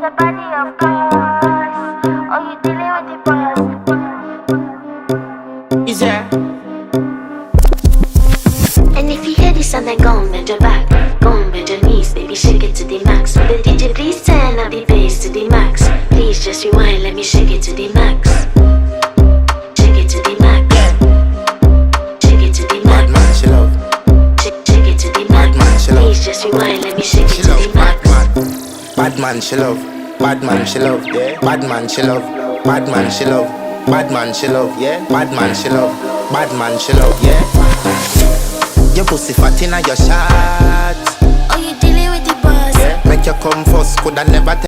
the body, of course. Oh, you dealing with the boss. Is there? And if you hear this sound, then go on, bend your back. Go on, bend your knees, baby, shake it to the max. Will the DJ please turn up the bass to the max? Please just rewind, let me shake it to the max. Shake it to the max. Shake it to the max. Bad man, she love. Shake it to the max. Bad man, she love. Please just rewind, let me shake She it to love the max. bad man, she love. Bad man, she love. Yeah. Bad man, she love. Bad man, she love. Bad man, she love. Yeah. Bad man, she love. Bad man, she love. Yeah. Your pussy fat inna your shot. Oh, you dealing with the boss. Yeah. Make you come first, coulda never.